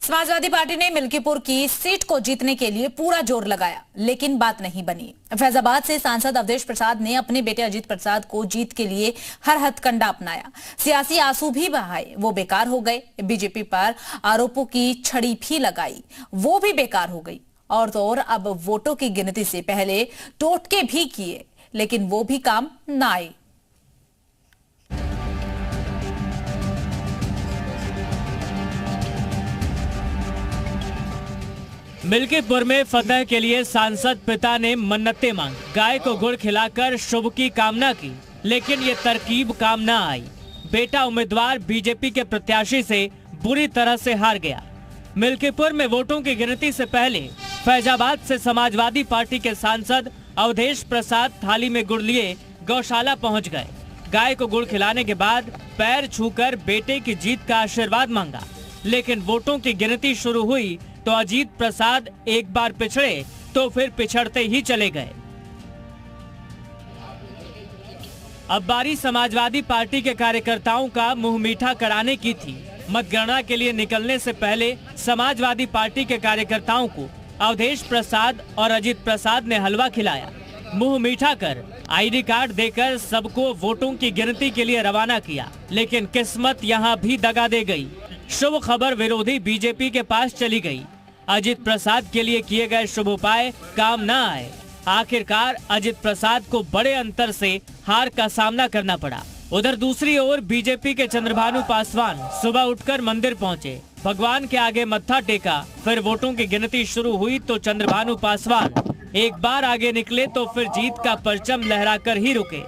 Samajwadi party ने मिल्कीपुर की seat को जीतने के लिए पूरा जोर लगाया, लेकिन बात नहीं बनी। फैजाबाद से सांसद अवधेश प्रसाद ने अपने बेटे अजीत प्रसाद को जीत के लिए हर हथकंडा अपनाया। सियासी आंसू भी बहाए, वो बेकार हो गए। बीजेपी पर आरोपों की छड़ी भी लगाई, वो भी बेकार हो गई। और तो और अब वोटों की गिनती से पहले टोटके भी किए, लेकिन वो भी काम न आए। मिल्कीपुर में फतह के लिए सांसद पिता ने मन्नतें मांगी, गाय को गुड़ खिलाकर शुभ की कामना की, लेकिन ये तरकीब काम न आई। बेटा उम्मीदवार बीजेपी के प्रत्याशी से बुरी तरह से हार गया। मिल्कीपुर में वोटों की गिनती से पहले फैजाबाद से समाजवादी पार्टी के सांसद अवधेश प्रसाद थाली में गुड़ लिए गौशाला पहुंच गए। गाय को गुड़ खिलाने के बाद पैर छूकर बेटे की जीत का आशीर्वाद मांगा, लेकिन वोटों की गिनती शुरू हुई तो अजीत प्रसाद एक बार पिछड़े तो फिर पिछड़ते ही चले गए। अब बारी समाजवादी पार्टी के कार्यकर्ताओं का मुंह मीठा कराने की थी। मतगणना के लिए निकलने से पहले समाजवादी पार्टी के कार्यकर्ताओं को अवधेश प्रसाद और अजीत प्रसाद ने हलवा खिलाया। मुंह मीठा कर आईडी कार्ड देकर सबको वोटों की गिनती के लिए रवाना किया, लेकिन किस्मत यहां भी दगा दे गई। शुभ खबर विरोधी बीजेपी के पास चली गई। अजीत प्रसाद के लिए किए गए शुभ उपाय काम न आए। आखिरकार अजीत प्रसाद को बड़े अंतर से हार का सामना करना पड़ा। उधर दूसरी ओर बीजेपी के चंद्रभानु पासवान सुबह उठकर मंदिर पहुंचे, भगवान के आगे मत्था टेका। फिर वोटों की गिनती शुरू हुई तो चंद्रभानु पासवान एक बार आगे निकले तो फिर जीत का परचम लहराकर ही रुके।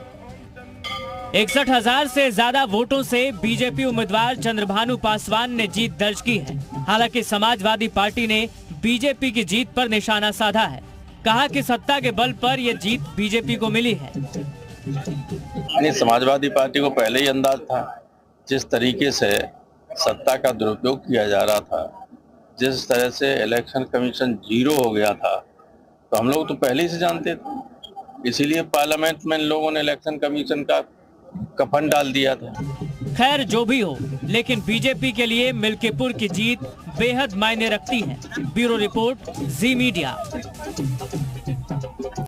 61,000 से ज्यादा वोटों से बीजेपी उम्मीदवार चंद्रभानु पासवान ने जीत दर्ज की है। हालांकि समाजवादी पार्टी ने बीजेपी की जीत पर निशाना साधा है। कहा कि सत्ता के बल पर यह जीत बीजेपी को मिली है। समाजवादी पार्टी को पहले ही अंदाज था, जिस तरीके से सत्ता का दुरुपयोग किया जा रहा था, जिस तरह से इलेक्शन कमीशन जीरो हो गया था, तो हम लोग तो पहले ही से जानते थे। इसीलिए पार्लियामेंट में इन लोगों ने इलेक्शन कमीशन का कफन डाल दिया था। खैर जो भी हो, लेकिन बीजेपी के लिए मिल्कीपुर की जीत बेहद मायने रखती है। ब्यूरो रिपोर्ट, जी मीडिया।